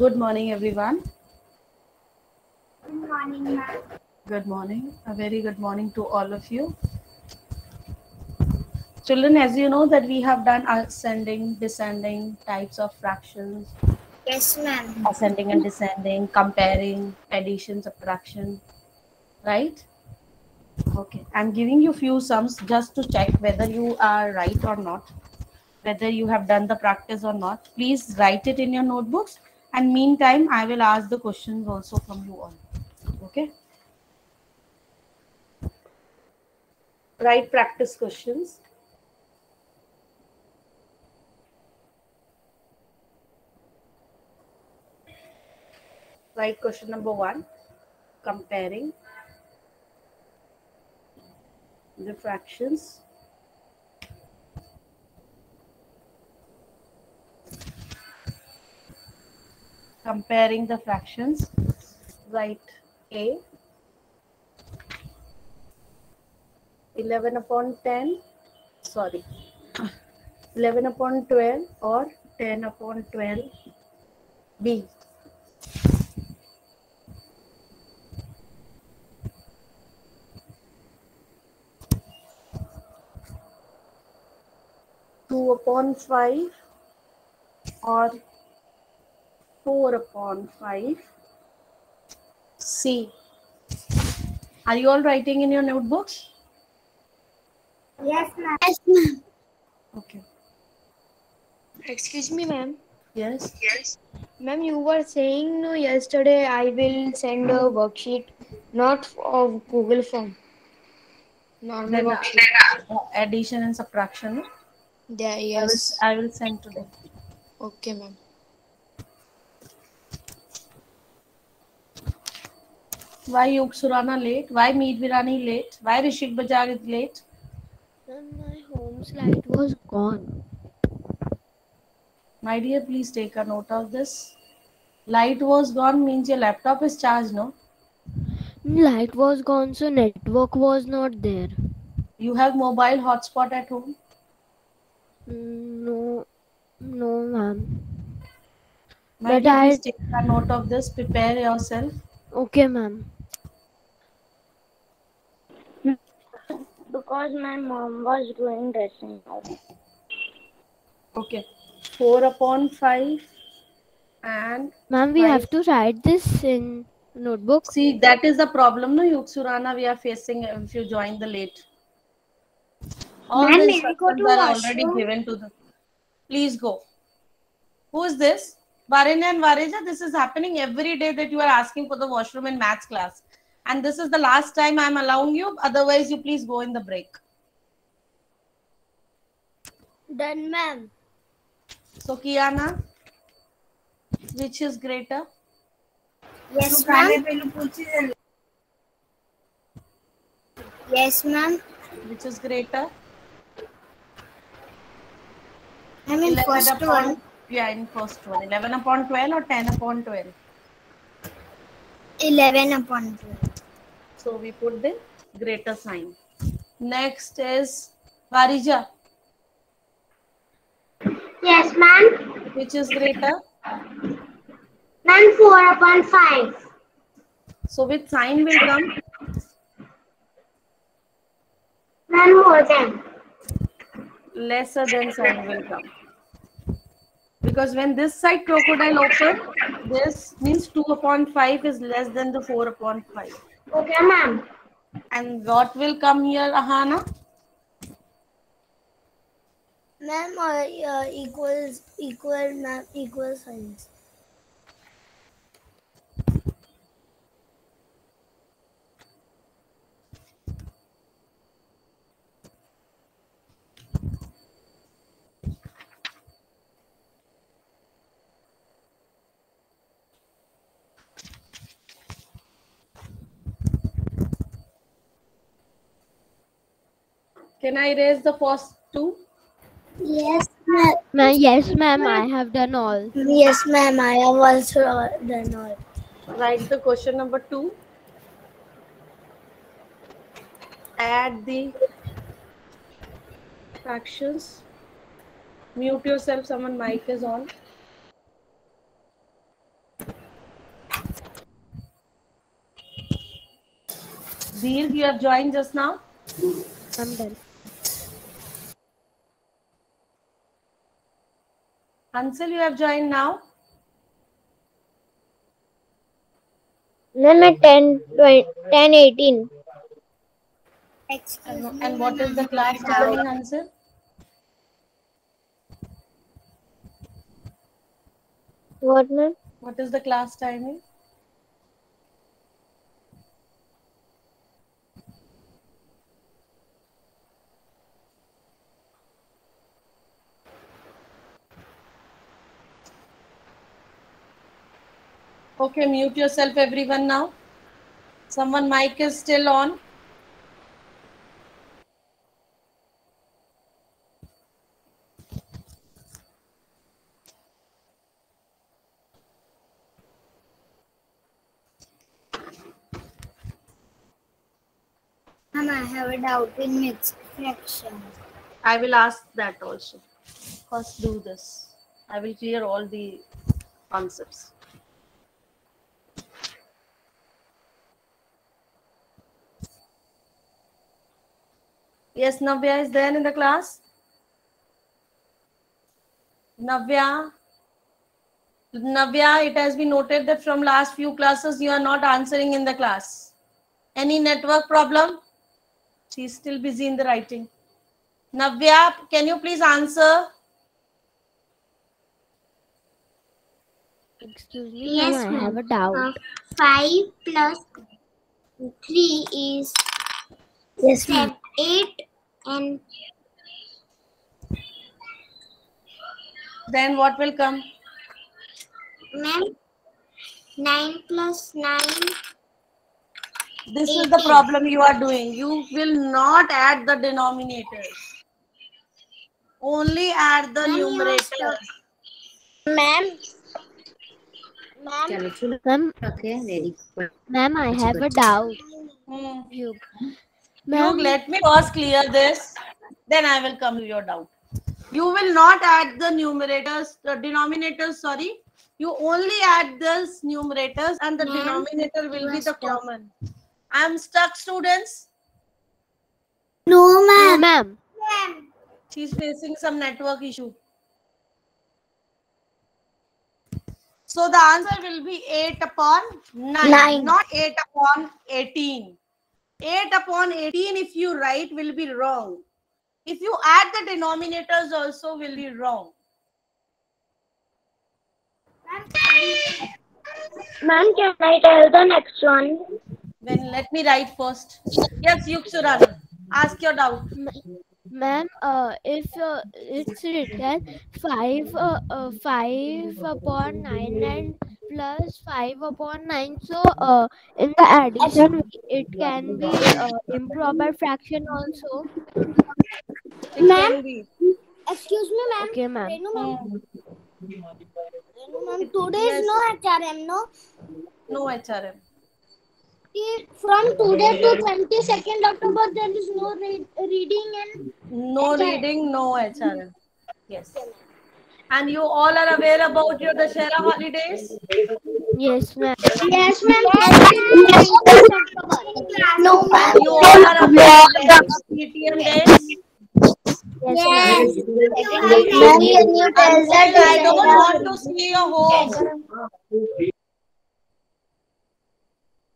Good morning, everyone. Good morning, ma'am. Good morning. A very good morning to all of you. Children, as you know that we have done ascending, descending types of fractions, Yes, ma'am. ascending and descending, comparing, addition, subtraction, right? Okay. I'm giving you few sums just to check whether you are right or not, whether you have done the practice or not. Please write it in your notebooks. And meantime, I will ask the questions also from you all. Okay. Write practice questions. Write question number 1, comparing the fractions. Comparing the fractions. Write A, 11 upon 10, sorry, 11 upon 12 or 10 upon 12. B, 2 upon 5 or 4 upon 5. C. Are you all writing in your notebooks? Yes, ma'am. Yes, ma'am. Okay. Excuse me, ma'am. Yes. Yes. Ma'am, you were saying no, yesterday I will send a worksheet, not of Google form. Normal Then worksheet. addition and subtraction. No? Yeah, yes. I will send today. Okay, ma'am. Why Yug Surana late? Why Meet Virani late? Why Rishik Bajaj is late? And my home slide was gone. My dear, please take a note of this. Light was gone means your laptop is charged, no? Light was gone, so network was not there. You have mobile hotspot at home? No, no, ma'am. My But dear, please I. take a note of this. Prepare yourself. Okay, ma'am. Because my mom was doing dressing out. Okay. 4 upon 5 and Ma'am, we 5. have to write this in notebook. See, that is the problem, no, Yug Surana, we are facing if you join the late. All the Ma'am, may I go instructions to are already washroom? given to them. Please go. Who is this? Varenya and Vareja, this is happening every day that you are asking for the washroom in maths class. And this is the last time I am allowing you. Otherwise, you please go in the break. Done, ma'am. So, Kiana, which is greater? Yes, ma'am. Yes, ma'am. Which is greater? I mean, 11 first upon, one. yeah, in first one. 11 upon 12 or 10 upon 12? 11 upon 12. So, we put the greater sign. Next is Varija. Yes, ma'am. Which is greater? Ma'am, 4 upon 5. So, which sign will come? Ma'am, more than. Lesser than sign will come. Because when this side crocodile open, this means 2 upon 5 is less than the 4 upon 5. Okay, ma'am. And what will come here, Ahana? Ma'am, equal signs. Can I erase the first two? Yes, ma'am. Yes, ma'am, I have done all. Yes, ma'am. I have also done all. Write the question number 2. Add the fractions. Mute yourself, someone mic is on. Deer, you have joined just now. I'm done. Hansel, you have joined now. Ma'am, at 10:18. Excuse me, And what ma'am, is the I class have a doubt. timing, Hansel? What, ma'am? What is the class timing? Okay, mute yourself, everyone now. Someone mic is still on. Ma'am, I have a doubt in mixed fraction. I will ask that also. First do this. I will clear all the concepts. Yes, Navya is there in the class. Navya, it has been noted that from last few classes you are not answering in the class. Any network problem? She's still busy in the writing. Navya, can you please answer? Excuse me, Yes, ma'am. I have a ma'am. doubt. 5 plus 3 is Yes, ma'am. 8, and Then what will come? ma'am, 9 plus 9. This is the problem you are doing. You will not add the denominators. Only add the numerators. Ma'am, Ma'am, I have a doubt. Hmm. You, You ma'am, let me first clear this. Then I will come to your doubt. You will not add the numerators, the denominators, sorry. You only add the numerators and the Ma'am, denominator will you be are the stuck. common. I am stuck, students. No, no, ma'am. ma'am. She's facing some network issue. So the answer will be 8 upon 9, not 8 upon 18. 8 upon 18 if you write will be wrong. If you add the denominators also will be wrong. Ma'am, can I tell the next one? Then let me write first. Yes, Yuksurani, ask your doubt. Ma'am, if it's written 5 upon 9 and plus 5 upon 9, so in the addition it can be improper fraction also. It can be. Excuse me, ma'am. Okay, ma'am. Renu, ma'am. Renu, ma'am. Today is Yes. no HRM, no? No HRM. From today to 22nd October, there is no reading and No reading, no HRM. Yes. And you all are aware about your Dashera holidays? Yes, ma'am. yes, ma'am. 20th October. No, ma'am. You all are aware about the PTM days? Yes. Ma'am, can you tell Until I don't that? want to see your home.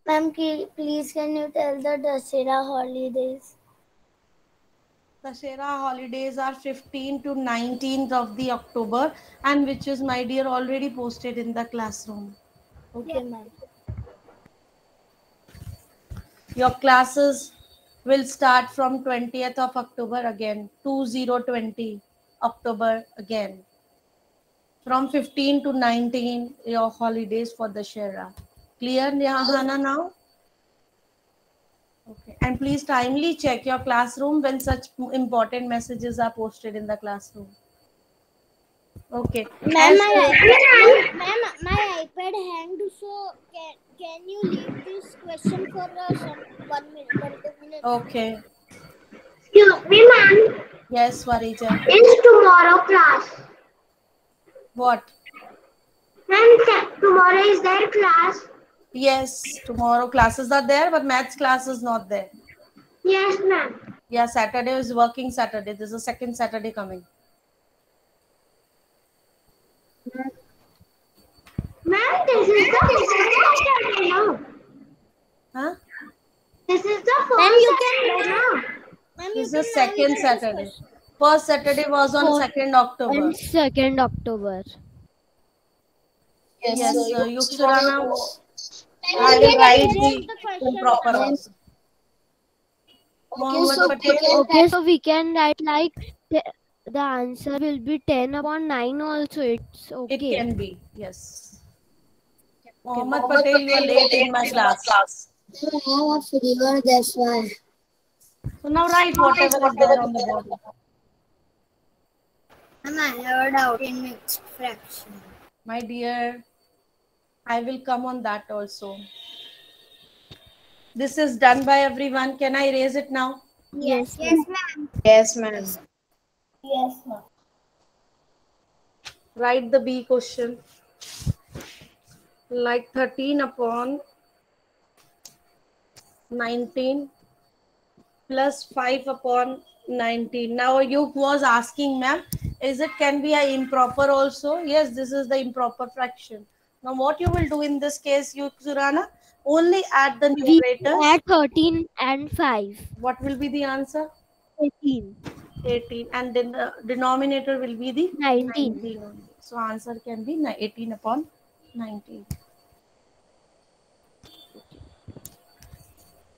Ma'am, please can you tell the Dussehra holidays? Dashera holidays are 15th to 19th of the October, and which is, my dear, already posted in the classroom. Okay, ma'am. Your classes will start from 20th of October again, 2020 October again. From 15 to 19, your holidays for Dashera. Clear, Nehana, now? Okay. And please timely check your classroom when such important messages are posted in the classroom. Okay. Ma'am, As- my iPad hanged, so can you leave this question for some 1 minute, 1 2 minutes? Okay. Excuse me, ma'am. Yes, Warija. It's tomorrow class. What? Ma'am, tomorrow is their class. Yes, tomorrow classes are there, but maths class is not there. Yes, ma'am. Yeah, Saturday is working Saturday. This is the second Saturday coming. Ma'am, this is the first Saturday now. Huh? This is the Ma'am, first you Saturday can. now. Ma'am, This you is the can second answer this Saturday. question. First Saturday was on Fourth 2nd October. and 2nd October. Yes, Yuksurana, Ma'am, I you will can write erase the the question improper now. also. Mohammed Patel. Okay, so we can write like the answer will be 10 upon 9 also. It's It okay. can be, yes. Mohammed Patel, you are late in my class. I have a fever, that's why. So now write whatever is there on the board. Ma'am, I have a doubt in mixed fraction. My dear, I will come on that also. This is done by everyone. Can I erase it now? Yes, Yes, ma'am. ma'am. Yes, ma'am. Yes, ma'am. Write the B question. Like 13 upon 19 plus 5 upon 19. Now you was asking, ma'am, is it can be a improper also? Yes, this is the improper fraction. Now what you will do in this case, Surana? Only add the We numerators. add 13 and 5. What will be the answer? 18. 18. And then the denominator will be the 19. 19 only. So answer can be 18 upon 19.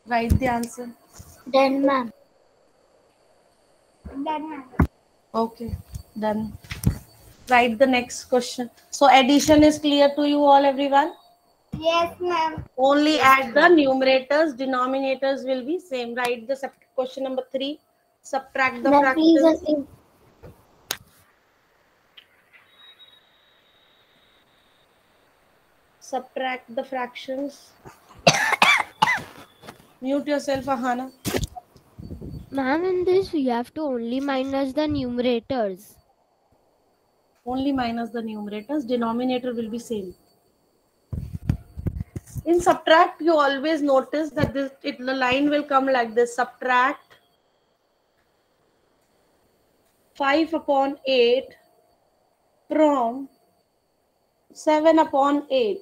Write the answer. Done, ma'am. Done, ma'am. Okay, done. Write the next question. So addition is clear to you all, everyone? Yes, ma'am. Only add the numerators, denominators will be same. Write the question number 3. Subtract the Ma'am, please fractions. again. Subtract the fractions. Mute yourself, Ahana. Ma'am, in this we have to only minus the numerators. Only minus the numerators. Denominator will be same. In subtract, you always notice that the line will come like this. Subtract 5 upon 8 from 7 upon 8.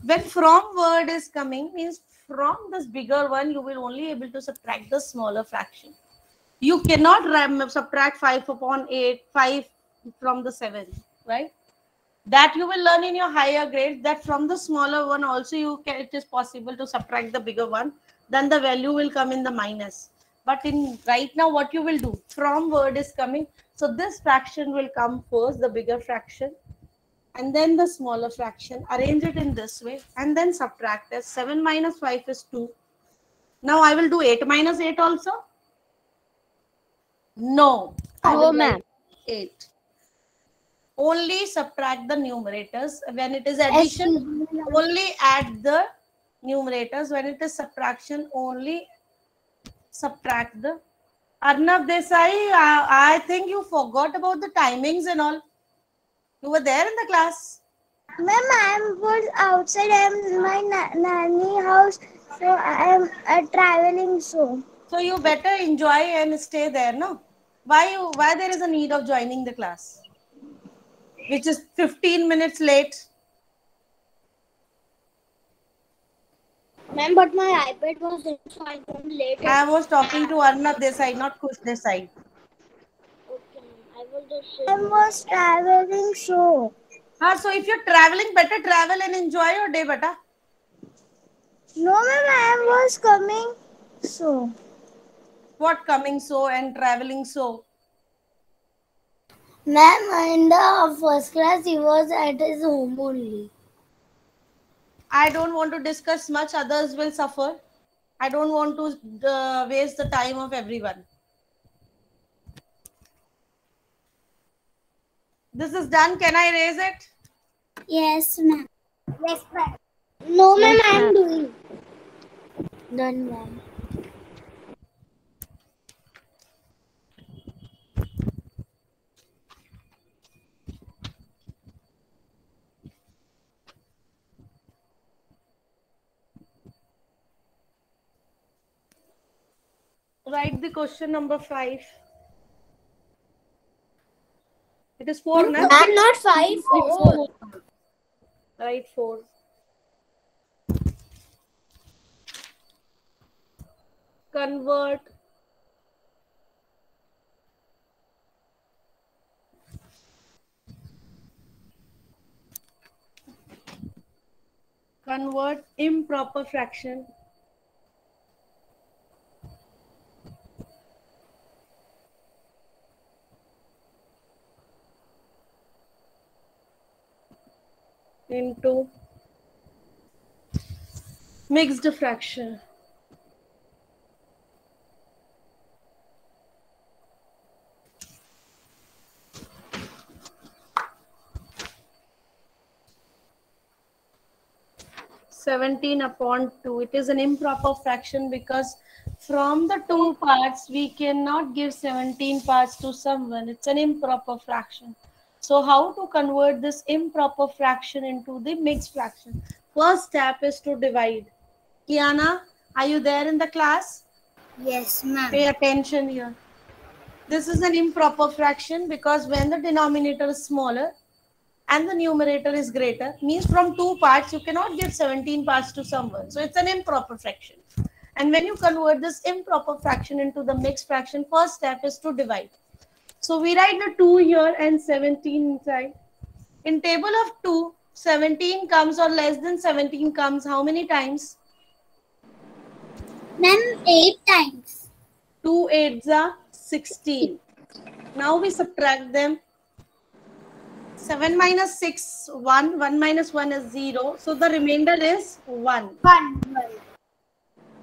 When from word is coming, means from this bigger one, you will only able to subtract the smaller fraction. You cannot subtract 5 upon 8, 5 from the 7, right? That you will learn in your higher grades, that from the smaller one also it is possible to subtract the bigger one. Then the value will come in the minus. But in right now, what you will do? From word is coming. So this fraction will come first, the bigger fraction, and then the smaller fraction. Arrange it in this way and then subtract it. 7 minus 5 is 2. Now I will do 8 minus 8 also. No, I No, will ma'am. write 8. Only subtract the numerators. When it is addition, only add the numerators. When it is subtraction, only subtract the. Arnav Desai, I think you forgot about the timings and all. You were there in the class. Ma'am, I was outside. I am in my nanny house, so I am traveling soon. So you better enjoy and stay there, no? Why there is a need of joining the class, which is 15 minutes late? Ma'am, but my iPad was there, so I came late. I was talking to Arnav Desai, not Kush Desai. Okay, ma'am. I was traveling so. So if you're traveling, better travel and enjoy your day, beta. No, ma'am, I was coming so. What coming so and traveling so? Ma'am, in the first class, he was at his home only. I don't want to discuss much, others will suffer. I don't want to waste the time of everyone. This is done. Can I raise it? Yes, ma'am. Yes, ma'am. No, ma'am, Yes, I am ma'am. doing. Done, ma'am. Write the question number 5. It is 4, na? I'm not 5. 4. Write 4. Convert improper fraction into mixed fraction. (17 upon 2). It is an improper fraction because from the 2 parts we cannot give 17 parts to someone. It's an improper fraction. So how to convert this improper fraction into the mixed fraction? First step is to divide. Kiana, are you there in the class? Yes, ma'am. Pay attention here. This is an improper fraction because when the denominator is smaller and the numerator is greater, means from 2 parts you cannot give 17 parts to someone. So it's an improper fraction. And when you convert this improper fraction into the mixed fraction, first step is to divide. So we write the 2 here and 17 inside. In table of 2, 17 comes or less than 17 comes how many times? Ma'am, 8 times. 2 8s are 16. Now we subtract them. 7 minus 6, 1. 1 minus 1 is 0. So the remainder is 1. 1.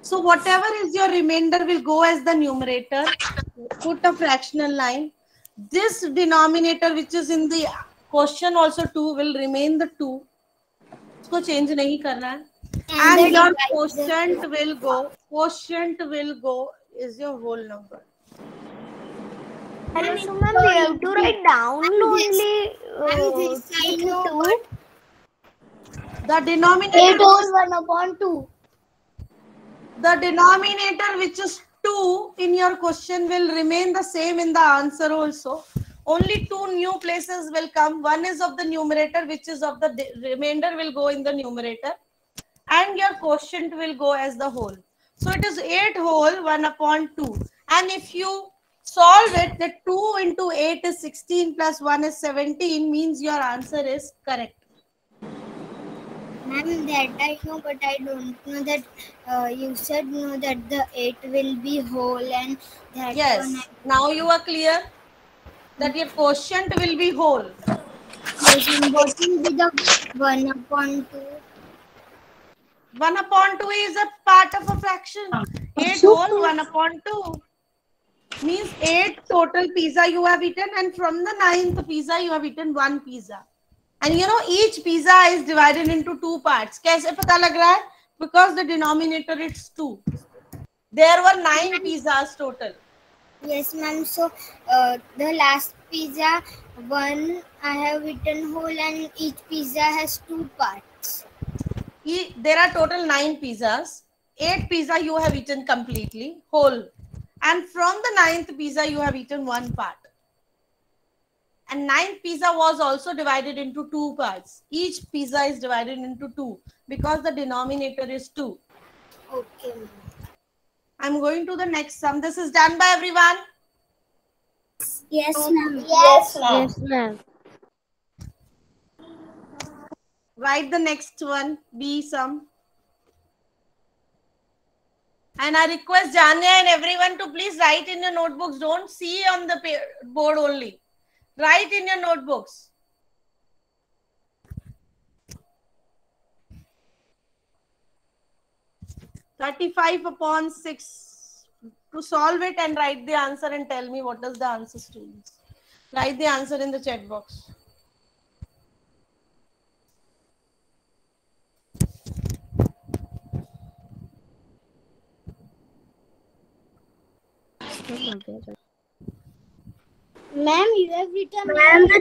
So whatever is your remainder will go as the numerator. Put a fractional line. This denominator which is in the question also 2 will remain the 2. इसको change नहीं करना है. And your quotient will go. Quotient will go is your whole number. And so ma'am, we have to write down only 2. The denominator 8 whole 1 upon 2. The denominator which is 2 in your question will remain the same in the answer also. Only 2 new places will come. One is of the numerator, which is of the remainder will go in the numerator. And your quotient will go as the whole. So it is 8 whole 1 upon 2. And if you solve it, that 2 into 8 is 16 plus 1 is 17 means your answer is correct. Ma'am, that I know, but I don't know that you said no that the 8 will be whole and that Yes. one. Now you are clear that your quotient will be whole. Yes, and what will be the 1 upon 2? 1 upon 2 is a part of a fraction. 8 whole 1 upon 2 means 8 total pizza you have eaten, and from the 9th pizza you have eaten 1 pizza. And you know each pizza is divided into 2 parts. कैसे पता लग रहा है? Because the denominator is 2. There were 9 pizzas total. Yes, ma'am. So the last pizza, one I have eaten whole, and each pizza has 2 parts. There are total 9 pizzas. 8 pizza you have eaten completely whole, and from the 9th pizza you have eaten 1 part. And 9th pizza was also divided into 2 parts. Each pizza is divided into 2 because the denominator is 2. Okay. I'm going to the next sum. This is done by everyone. Yes, ma'am. Yes, Yes, ma'am. Write the next one, B sum. And I request Janya and everyone to please write in your notebooks. Don't see on the board only. Write in your notebooks. (35 upon 6). To solve it and write the answer and tell me what is the answer, students. Write the answer in the chat box. Ma'am, you have written. Ma'am, the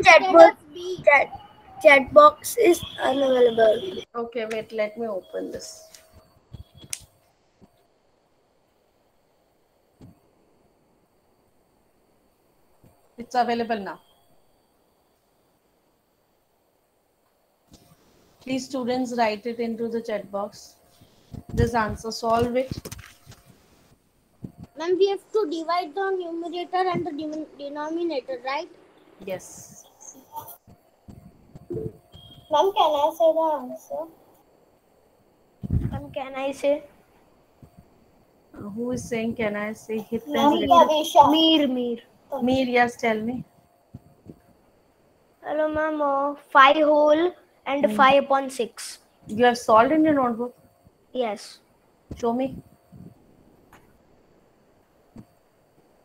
chat box is unavailable. Okay, wait, let me open this. It's available now. Please, students, write it into the chat box. This answer, solve it. Ma'am, we have to divide the numerator and the denominator, right? Yes. Ma'am, can I say the answer? Ma'am, can I say? Who is saying, can I say? Hit Mir. Mir, yes, tell me. Hello, ma'am. 5 whole and 5 upon 6. You have solved in your notebook? Yes. Show me.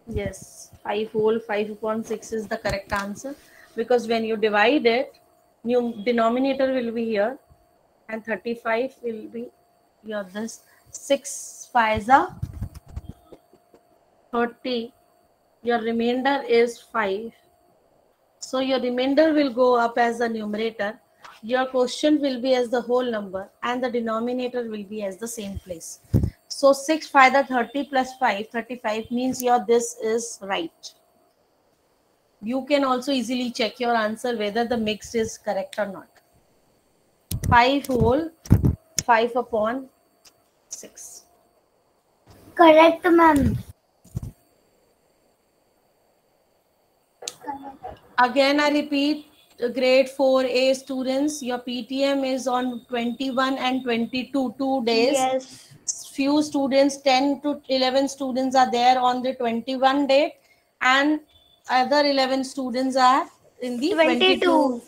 Yes, 5 whole 5 upon 6 is the correct answer, because when you divide it, denominator will be here and 35 will be here. This 6 5s are 30. Your remainder is 5. So your remainder will go up as the numerator. Your quotient will be as the whole number and the denominator will be as the same place. So 6 5 the 30 plus 5, 35 means your this is right. You can also easily check your answer whether the mixed is correct or not. 5 whole 5 upon 6. Correct, ma'am. Again, I repeat, grade 4A students, your PTM is on 21 and 22, 2 days. Yes. Few students, 10 to 11 students are there on the 21 date, and other 11 students are in the 22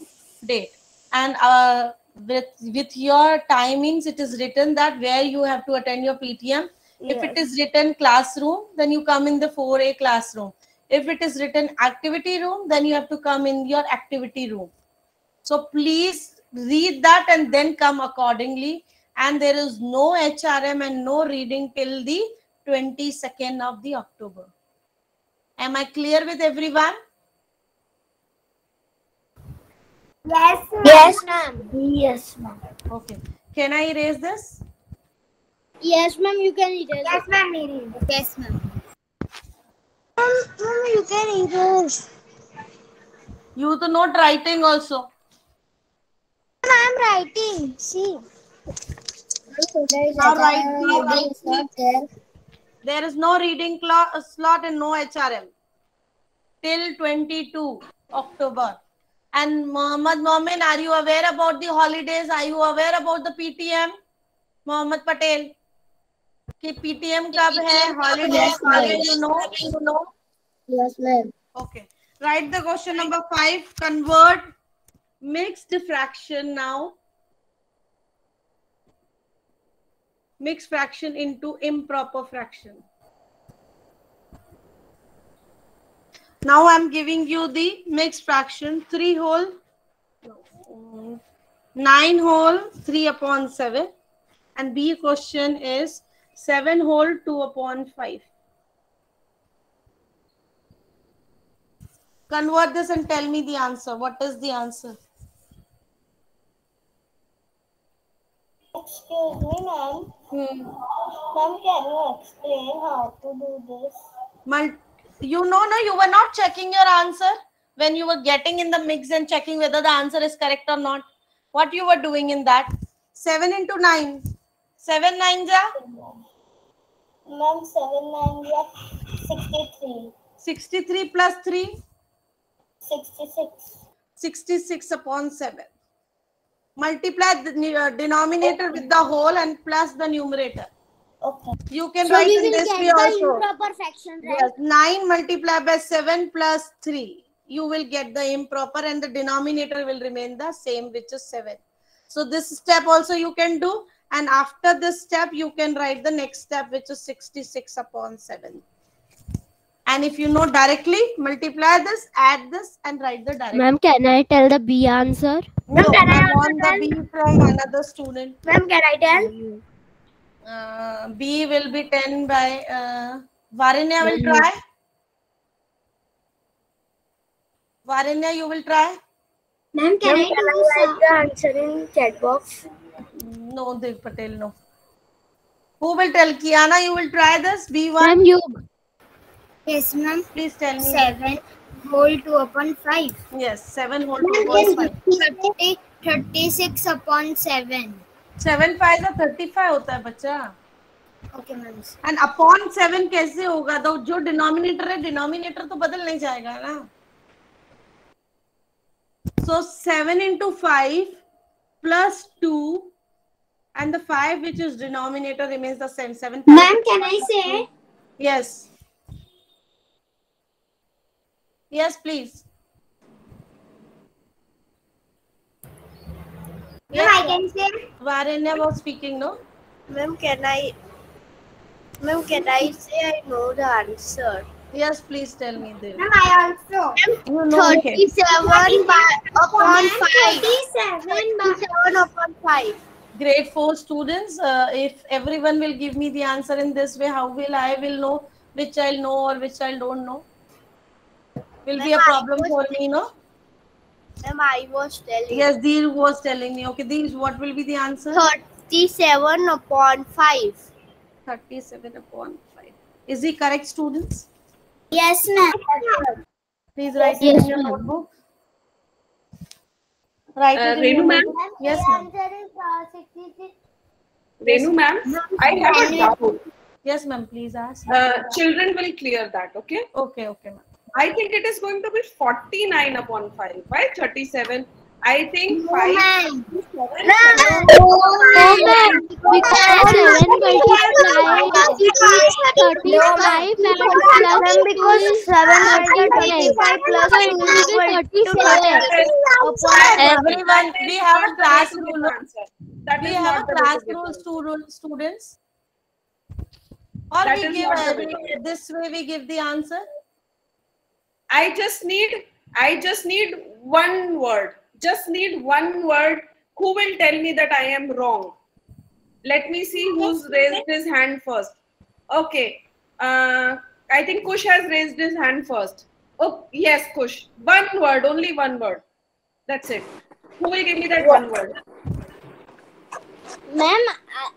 date. And with your timings, it is written that where you have to attend your PTM. Yes. If it is written classroom, then you come in the 4A classroom. If it is written activity room, then you have to come in your activity room. So please read that and then come accordingly. And there is no HRM and no reading till the 22nd of the October. Am I clear with everyone? Yes, ma'am. Yes, ma'am. Yes, ma'am. Okay. Can I erase this? Yes, ma'am, you can erase. Yes, ma'am. Yes, ma'am. Ma'am, you can erase. You to note writing also. I'm writing. See. Now write there is no reading slot and no HRM till 22 October. And Mohammad Momin, are you aware about the holidays? Are you aware about the PTM? Mohammad Patel. कि PTM कब है? Holidays, you know? Yes, ma'am. Okay. Write the question number 5. Convert mixed fraction now. Mixed fraction into improper fraction. Now I'm giving you the mixed fraction. 3 whole, 9 whole, 3 upon 7. And B question is 7 whole, 2 upon 5. Convert this and tell me the answer. What is the answer? Excuse me, ma'am. Ma'am, can you explain how to do this? You know, no, you were not checking your answer when you were getting in the mix and checking whether the answer is correct or not. What you were doing in that? 7 into 9. 7 9s are? Ma'am, 7 9s are 63. 63 plus 3? 66. 66 upon 7. Multiply the denominator with the whole and plus the numerator. Okay. You can write in this way also. Improper fraction, right? Yes, 9 multiplied by 7 plus 3. You will get the improper and the denominator will remain the same, which is 7. So this step also you can do. And after this step, you can write the next step, which is 66 upon 7. And if you know directly, multiply this, add this, and write the direct. Ma'am, can I tell the B answer? No, I want the B from another student. Ma'am, can I tell? B will be 10 by... Varinya will try. Varinya, you will try. Ma'am, can I write the answer in chat box? No, Dev Patel, no. Who will tell? Kiana, you will try this? B1? Ma'am, you. Yes, ma'am. Please tell me. 7 whole 2 upon 5. Yes, 7 whole 2 upon 5. 36 upon 7. 7 5 का 35 होता है बच्चा. Okay, ma'am. And upon 7 कैसे होगा? तो जो denominator है, denominator तो बदल नहीं जाएगा ना. So 7 into 5 plus 2 and the 5 which is denominator remains the same. 7. Ma'am, can I say? Yes. Yes, please. Ma'am, I can say. Varenya was speaking, no? Ma'am, can I say I know the answer? Yes, please tell me this. Ma'am, I also. You know, okay. 37 upon 5. 37 upon 5. Grade 4 students, if everyone will give me the answer in this way, how will I will know which child know or which child don't know? Will be a problem for me, no? Ma'am, I was telling. Yes, Dheer was telling me. Okay, Dheer, what will be the answer? 37 upon 5. 37 upon 5. Is he correct, students? Yes, ma'am. Please write it in your notebook. Write it in Renu your ma'am? notebook. Yes, ma'am. Answer is 66. Renu ma'am, I have a doubt. Yes, ma'am. Please ask. Children will clear that, okay? Okay, okay, ma'am. I think it is going to be 49 upon 5. Why 37? I think 5. Ma'am. No, ma'am. Because 7 multiplied is 35 and plus 2 because is 7 35 plus so it will be 37. Everyone, we have a class rule. That We is have a not the class basic rule, answer. students. Or That we is give not the basic. this way we give the answer. I just need one word. Just need one word. Who will tell me that I am wrong? Let me see who's raised his hand first. Okay. I think Kush has raised his hand first. Oh, yes, Kush. One word, only one word. That's it. Who will give me that one word? Ma'am,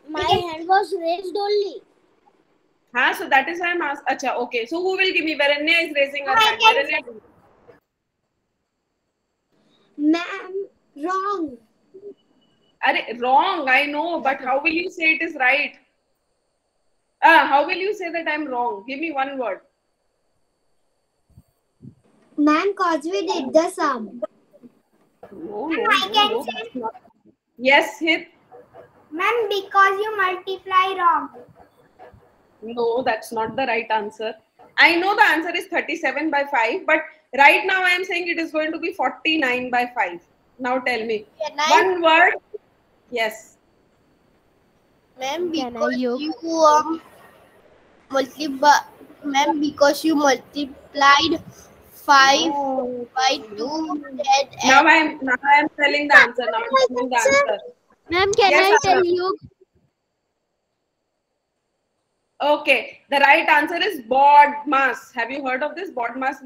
my hand was raised only. So that is why I'm asked. Acha, okay. So who will give me? Varanya is raising her hand. Varanya. Ma'am, wrong. Wrong, I know, but how will you say it is right? How will you say that I'm wrong? Give me one word. Ma'am, cause we did the sum. No, that's not. Yes, Hit. Ma'am, because you multiply wrong. No, that's not the right answer. I know the answer is 37 by 5, but right now I am saying it is going to be 49 by 5. Now tell me. One word. Yes. Ma'am, Can I because use- you ma'am, because you multiplied 5 by 2. Now I am telling the answer. Now I'm telling the answer. Ma'am, can Yes, I tell Asha. you? Okay, the right answer is BODMAS. Have you heard of this BODMAS?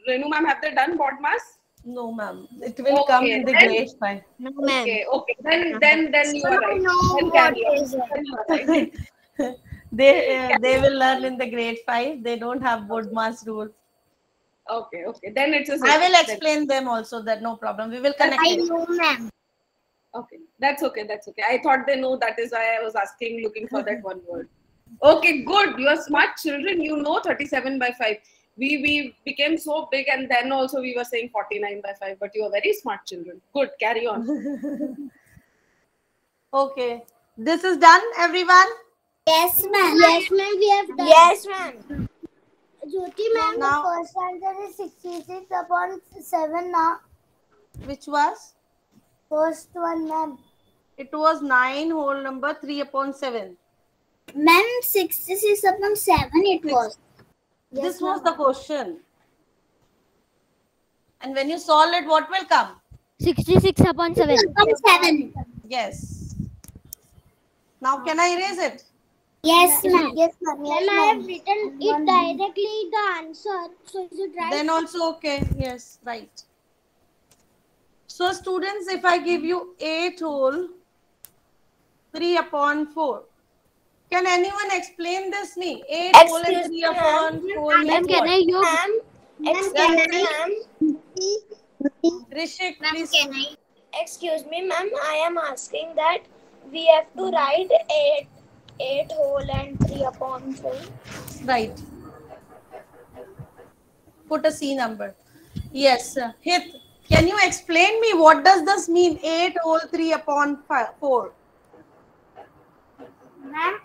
Renu ma'am, have they done BODMAS? No, ma'am. It will come in the then- grade 5. No, ma'am. Okay. Then you are right. know Then what carry on. is it. Then you are right. They will learn in the grade 5. They don't have board mass rule. Okay. Then it's a I will then- explain them also. That no problem. We will connect I it. know, ma'am. Okay, that's okay. I thought they know. That is why I was asking, looking for that one word. Okay, good. You are smart children. You know 37 by 5. We became so big, and then also we were saying 49 by 5. But you are very smart children. Good. Carry on. Okay. This is done, everyone. Yes, ma'am. Yes, ma'am. We have done. Yes, ma'am. Jyoti, ma'am, Now- the first answer is 66 upon 7 now. Which was? First one, ma'am. It was 9 whole number 3 upon 7. Ma'am, 66 upon 7 it was. This was the question. And when you solve it, what will come? 66 upon 7. Upon 7. Yes. Now can I erase it? Yes, ma'am. Yes, ma'am. Yes, Ma'am, I have written it directly the answer. So is it right? Then also okay. Yes, right. So students, if I give you 8 whole 3 upon 4. Can anyone explain this me? 8 whole and 3 upon 4. Ma'am, can I use? Excuse me, ma'am. Rishik, Ma'am, please. can I? Excuse me, ma'am. I am asking that we have to write 8 whole and 3 upon 4. Right. Put a C number. Yes. Hit. Can you explain me what does this mean? 8 whole 3 upon 4. Ma'am,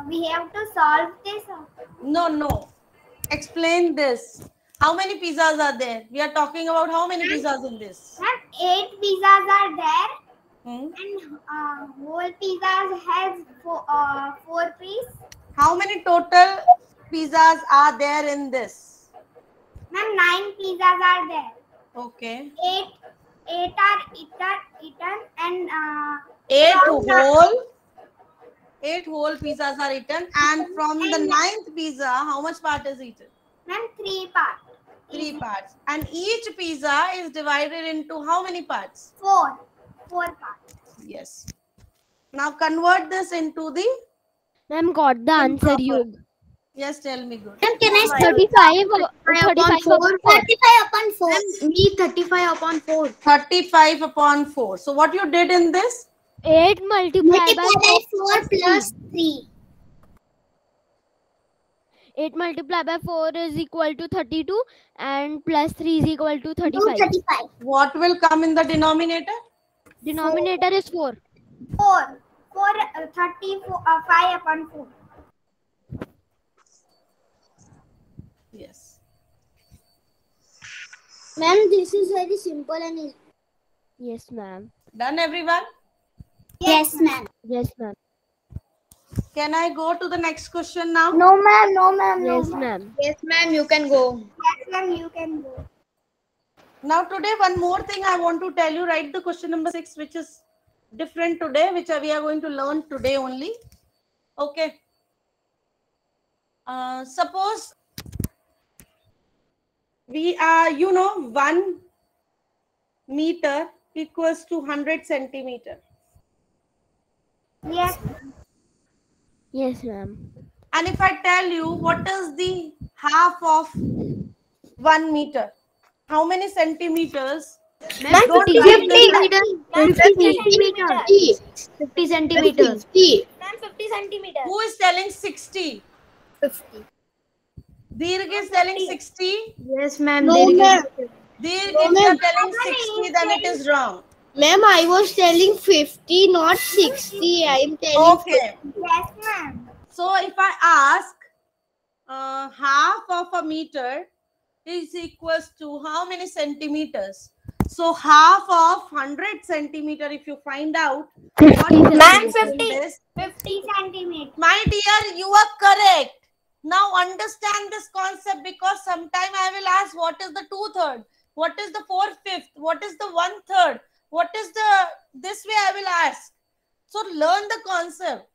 we have to solve this. No. Explain this. How many pizzas are there? We are talking about how many pizzas in this? Ma'am, 8 pizzas are there, Hmm? and whole pizzas has 4 pieces. How many total pizzas are there in this? Ma'am, 9 pizzas are there. Okay. 8 are eaten, and 8 from the- whole. 8 whole pizzas are eaten, and from the 9th pizza, how much part is eaten? ma'am, 3 parts. 3 parts. And each pizza is divided into how many parts? 4 parts. Yes. Now convert this into the Ma'am, got the answer, improper. Yug. Yes, tell me good. Ma'am, can I 35 upon 4. 35 upon 4. Me 35 upon 4. 35 upon 4. So what you did in this? 8 multiplied by Multiply by 4 plus 3. 8 multiplied by 4 is equal to 32, and plus 3 is equal to 35. 35. What will come in the denominator? Denominator is 4. 4. 5 upon 4. Yes. Ma'am, this is very simple and easy. Yes, ma'am. Done, everyone? Yes, ma'am. Yes, ma'am. Can I go to the next question now? No, ma'am. No, ma'am. No, Yes, ma'am. ma'am. Yes, ma'am, you can go. Yes, ma'am, you can go. Now today, one more thing I want to tell you. Write the question number 6, which is different today, which we are going to learn today only. Okay. Suppose we are, 1 meter equals to 100 centimeter. Yes. Yes, ma'am. And if I tell you what is the half of 1 meter, how many centimeters? Ma'am, Don't 50 write this centimeters. 50 centimeters. 50 centimeters. Ma'am, 50 centimeters. Who is telling 60? 50. Dirg is telling 60. Yes, ma'am. No, there is- ma'am. Dirg, No, if you are ma'am. telling 60, then it is wrong. Ma'am, I was telling 50, not 60. I am telling Okay. Yes, ma'am. So if I ask half of a meter is equals to how many centimeters? So half of 100 centimeter, if you find out. what is Ma'am, in 50. this? 50 centimeters. My dear, you are correct. Now understand this concept, because sometime I will ask what is the 2/3, what is the 4/5, what is the 1/3, what is the, this way I will ask. So learn the concept.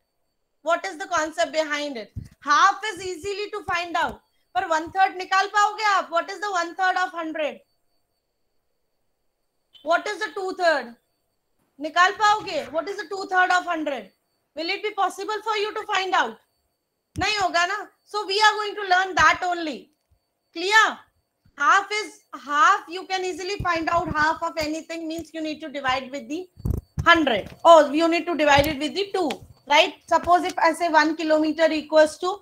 What is the concept behind it? Half is easily to find out. पर 1/3 निकाल पाओगे आप? What is the 1/3 of 100? What is the 2/3? निकाल पाओगे? What is the 2/3 of 100? Will it be possible for you to find out? नहीं होगा ना? So we are going to learn that only. Clear? Half is half. You can easily find out half of anything, means you need to divide with the 100. Oh, you need to divide it with the 2. Right? Suppose if I say 1 kilometer equals to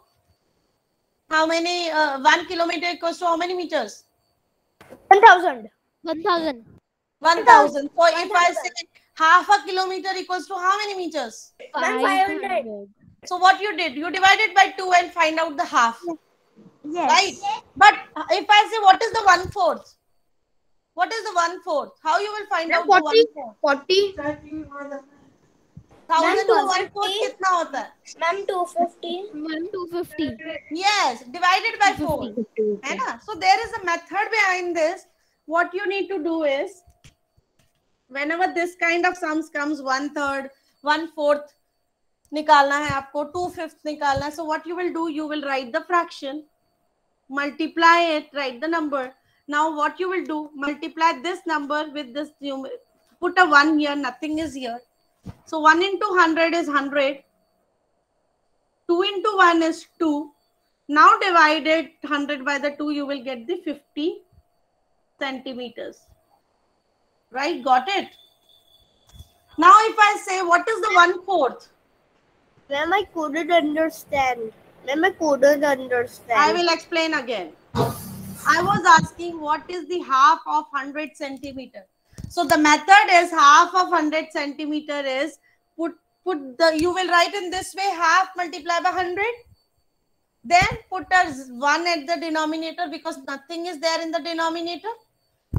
how many? 1 kilometer equals to how many meters? 1,000. 1,000. 1,000. So if I say half a kilometer equals to how many meters? 500. So what you did? You divided by 2 and find out the half. Yes. Right? But if I say what is the 1/4? What is the 1/4? How you will find out the 1/4? 40. 1,000 to 1/4 कितना होता है? Ma'am, 250. 250. Yes, divided by 4. है ना? So there is a method behind this. What you need to do is, whenever this kind of sums comes, 1/3, 1/4 निकालना है आपको, 2/5 निकालना है. So what you will do, you will write the fraction, multiply it, write the number. Now what you will do, multiply this number with this, put a 1 here, nothing is here. So 1 into 100 is 100. 2 into 1 is 2. Now divided 100 by the 2, you will get the 50 centimeters. Right, got it? Now if I say, what is the 1/4? Ma'am, I couldn't understand. Ma'am, I couldn't understand. I will explain again. I was asking what is the half of 100 centimeter. So the method is half of 100 centimeter is you will write in this way, half multiply by 100. Then put a 1 at the denominator because nothing is there in the denominator.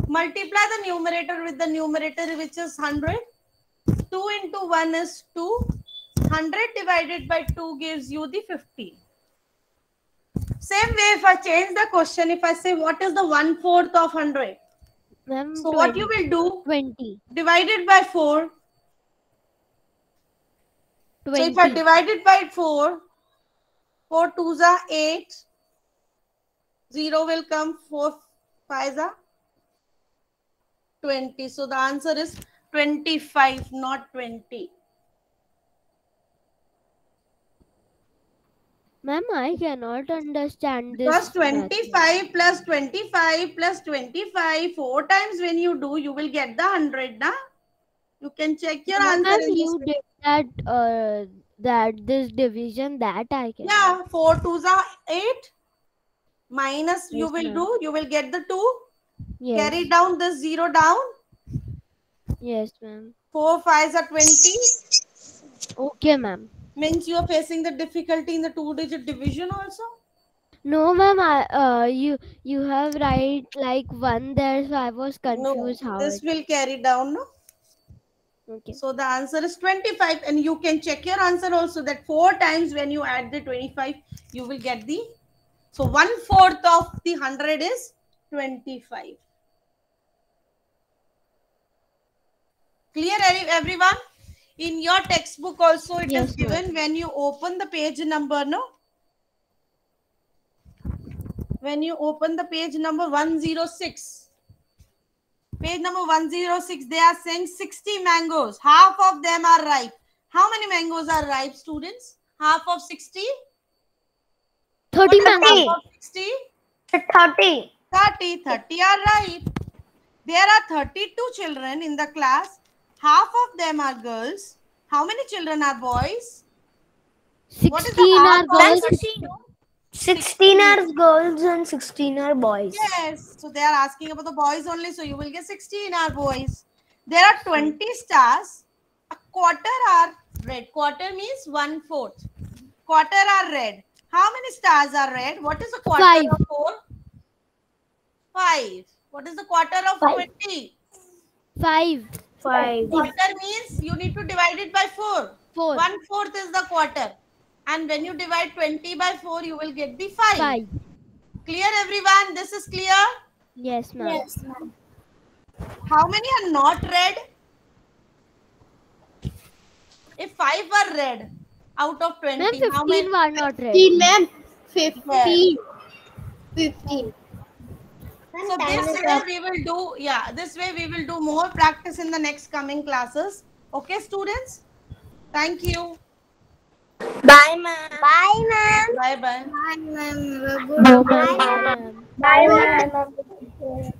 Multiply the numerator with the numerator, which is 100. 2 into 1 is 2. 100 divided by 2 gives you the 50. Same way, if I change the question, if I say what is the 1/4 of 100? Ma'am, So what you will do? 20. Divided by 4. 20. So if I divide it by 4, 4 2s are 8. 0 will come, 4 5s are 20. So the answer is 25, not 20. Ma'am, I cannot understand this. Plus 25 plus 25 plus 25, 4 times when you do, you will get the 100. Na? You can check your answer. Ma'am, In you this did that this division that I can. Yeah, 4 2s are 8. Minus you Yes, will ma'am. do, you will get the 2. Yes. Carry down this 0 down. Yes, ma'am. 4 5s are 20. Okay, ma'am. Means you are facing the difficulty in the 2-digit division also. No, ma'am. You have right like 1 there, so I was confused No, how this it. will carry down. No. Okay. So the answer is 25, and you can check your answer also that 4 times when you add the 25, you will get the. So 1/4 of the 100 is 25. Clear, everyone? In your textbook also it Yes, is given when you open the page number, no? When you open the page number 106. Page number 106, they are saying 60 mangoes. Half of them are ripe. How many mangoes are ripe, students? Half of 60? 30 What is mangoes. half of 60? 30. 30 are ripe. There are 32 children in the class. Half of them are girls. How many children are boys? What is the 16 half are of girls. 16 are girls and 16 are boys. Yes. So they are asking about the boys only. So you will get 16 are boys. There are 20 stars. A quarter are red. Quarter means 1/4. Quarter are red. How many stars are red? What is the quarter 5. of 4? 5. What is the quarter of 20? 5. 5. Quarter means you need to divide it by 4. 4. 1/4 is the quarter. And when you divide 20 by 4, you will get the 5. 5. Clear, everyone? This is clear? Yes, ma'am. Yes, ma'am. How many are not red? If 5 are red out of 20, Ma'am, how many? 15 were not red. 15, ma'am. 15. 15. So this way we will do, this way we will do more practice in the next coming classes. Okay, students? Thank you. Bye, ma'am. Bye, ma'am. Bye-bye. Bye, ma'am. Bye, ma'am. Bye, ma'am.